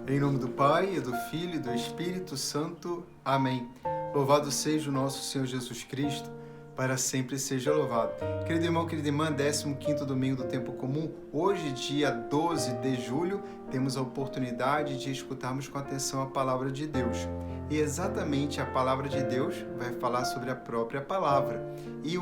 Em nome do Pai, e do Filho e do Espírito Santo. Amém. Louvado seja o nosso Senhor Jesus Cristo, para sempre seja louvado. Querido irmão, querida irmã, 15º domingo do tempo comum, hoje, dia 12 de julho, temos a oportunidade de escutarmos com atenção a palavra de Deus. E exatamente a palavra de Deus vai falar sobre a própria palavra. E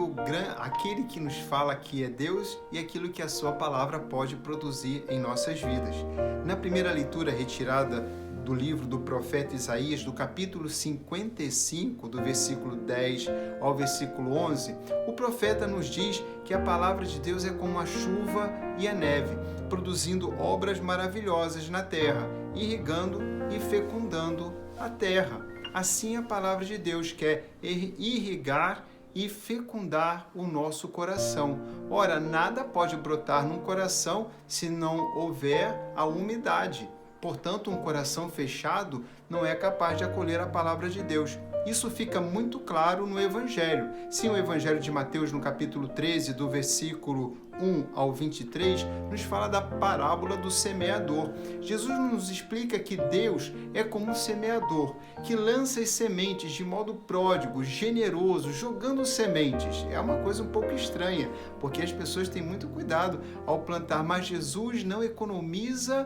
aquele que nos fala aqui é Deus e aquilo que a sua palavra pode produzir em nossas vidas. Na primeira leitura retirada do livro do profeta Isaías, do capítulo 55, do versículo 10 ao versículo 11, o profeta nos diz que a palavra de Deus é como a chuva e a neve, produzindo obras maravilhosas na terra, irrigando e fecundando a terra. Assim a palavra de Deus quer irrigar e fecundar o nosso coração. Ora, nada pode brotar num coração se não houver a umidade. Portanto, um coração fechado não é capaz de acolher a palavra de Deus. Isso fica muito claro no Evangelho. Sim, o Evangelho de Mateus, no capítulo 13, do versículo 1 ao 23, nos fala da parábola do semeador. Jesus nos explica que Deus é como um semeador, que lança as sementes de modo pródigo, generoso, jogando sementes. É uma coisa um pouco estranha, porque as pessoas têm muito cuidado ao plantar, mas Jesus não economiza.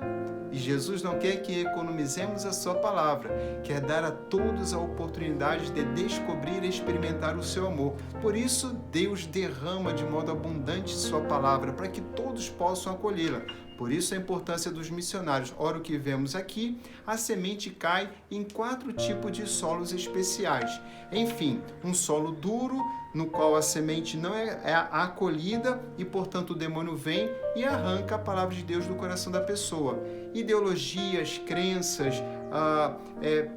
E Jesus não quer que economizemos a sua palavra, quer dar a todos a oportunidade de descobrir e experimentar o seu amor. Por isso, Deus derrama de modo abundante sua palavra, para que todos possam acolhê-la. Por isso a importância dos missionários. Ora, o que vemos aqui, a semente cai em 4 tipos de solos especiais. Enfim, um solo duro, no qual a semente não é acolhida e, portanto, o demônio vem e arranca a palavra de Deus do coração da pessoa. Ideologias, crenças,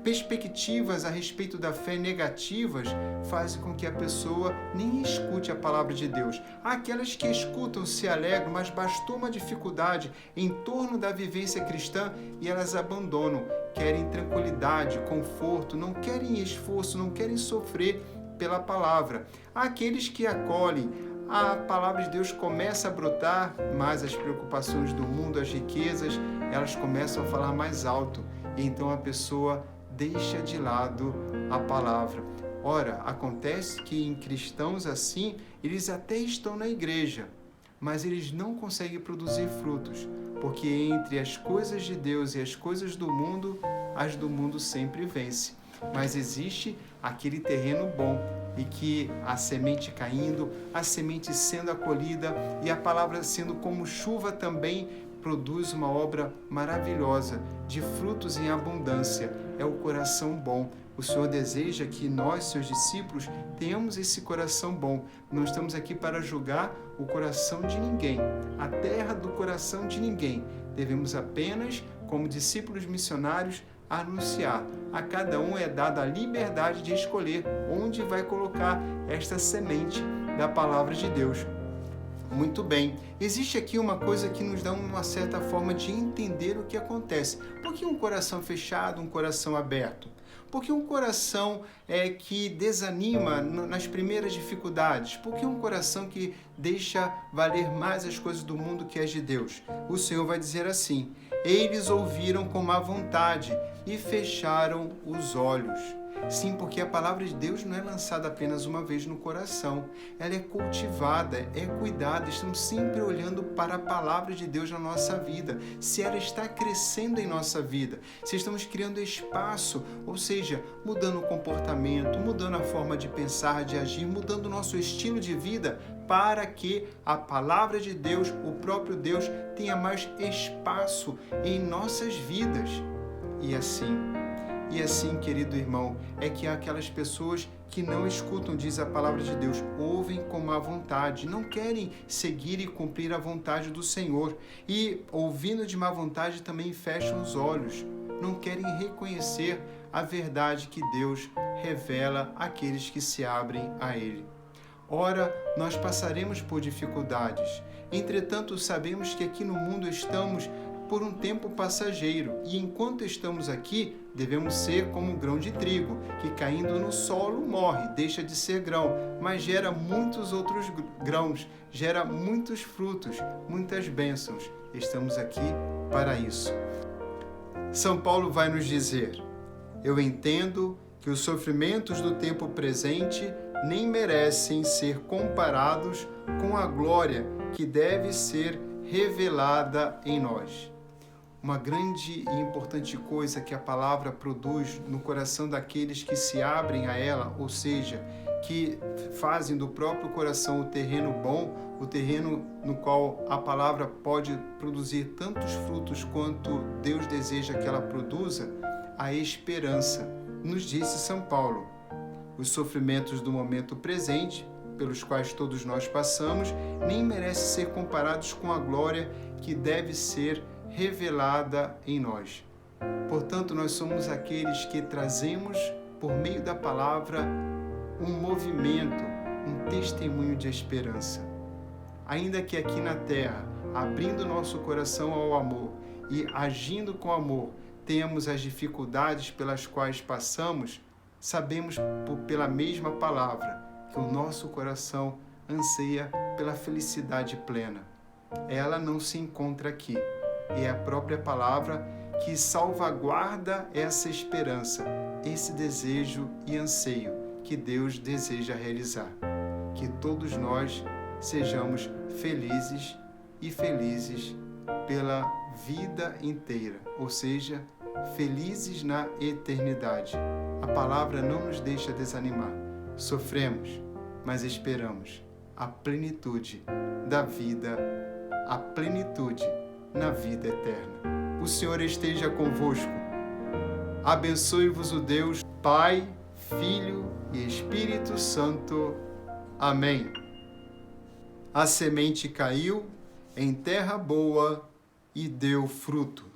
perspectivas a respeito da fé negativas fazem com que a pessoa nem escute a palavra de Deus. Há aquelas que escutam, se alegram, mas bastou uma dificuldade em torno da vivência cristã e elas abandonam. Querem tranquilidade, conforto, não querem esforço, não querem sofrer pela palavra. Há aqueles que acolhem, a palavra de Deus começa a brotar, mas as preocupações do mundo, as riquezas, elas começam a falar mais alto. E então a pessoa deixa de lado a palavra. Ora, acontece que em cristãos assim, eles até estão na igreja, mas eles não conseguem produzir frutos, porque entre as coisas de Deus e as coisas do mundo, as do mundo sempre vencem. Mas existe aquele terreno bom e que a semente caindo, a semente sendo acolhida e a palavra sendo como chuva também produz uma obra maravilhosa de frutos em abundância. É o coração bom. O Senhor deseja que nós, seus discípulos, tenhamos esse coração bom. Não estamos aqui para julgar o coração de ninguém, a terra do coração de ninguém. Devemos apenas, como discípulos missionários, anunciar. A cada um é dada a liberdade de escolher onde vai colocar esta semente da palavra de Deus. Muito bem. Existe aqui uma coisa que nos dá uma certa forma de entender o que acontece. Por que um coração fechado, um coração aberto? Porque um coração que desanima nas primeiras dificuldades? Porque um coração que deixa valer mais as coisas do mundo que as de Deus? O Senhor vai dizer assim: eles ouviram com má vontade e fecharam os olhos. Sim, porque a palavra de Deus não é lançada apenas uma vez no coração. Ela é cultivada, é cuidada. Estamos sempre olhando para a palavra de Deus na nossa vida. Se ela está crescendo em nossa vida, se estamos criando espaço, ou seja, mudando o comportamento, mudando a forma de pensar, de agir, mudando o nosso estilo de vida, para que a palavra de Deus, o próprio Deus, tenha mais espaço em nossas vidas. E assim, querido irmão, é que há aquelas pessoas que não escutam, diz a palavra de Deus, ouvem com má vontade, não querem seguir e cumprir a vontade do Senhor. E, ouvindo de má vontade, também fecham os olhos, não querem reconhecer a verdade que Deus revela àqueles que se abrem a Ele. Ora, nós passaremos por dificuldades. Entretanto, sabemos que aqui no mundo estamos por um tempo passageiro, e enquanto estamos aqui, devemos ser como um grão de trigo, que caindo no solo morre, deixa de ser grão, mas gera muitos outros grãos, gera muitos frutos, muitas bênçãos. Estamos aqui para isso. São Paulo vai nos dizer: eu entendo que os sofrimentos do tempo presente nem merecem ser comparados com a glória que deve ser revelada em nós. Uma grande e importante coisa que a palavra produz no coração daqueles que se abrem a ela, ou seja, que fazem do próprio coração o terreno bom, o terreno no qual a palavra pode produzir tantos frutos quanto Deus deseja que ela produza, a esperança. Nos disse São Paulo: os sofrimentos do momento presente, pelos quais todos nós passamos, nem merecem ser comparados com a glória que deve ser revelada em nós. Portanto, nós somos aqueles que trazemos, por meio da palavra, um movimento, um testemunho de esperança. Ainda que aqui na terra, abrindo nosso coração ao amor e agindo com amor, tenhamos as dificuldades pelas quais passamos, sabemos pela mesma palavra que o nosso coração anseia pela felicidade plena. Ela não se encontra aqui. É a própria palavra que salvaguarda essa esperança, esse desejo e anseio que Deus deseja realizar. Que todos nós sejamos felizes e felizes pela vida inteira, ou seja, felizes na eternidade. A palavra não nos deixa desanimar. Sofremos, mas esperamos a plenitude da vida, a plenitude na vida eterna. O Senhor esteja convosco. Abençoe-vos o Deus, Pai, Filho e Espírito Santo. Amém. A semente caiu em terra boa e deu fruto.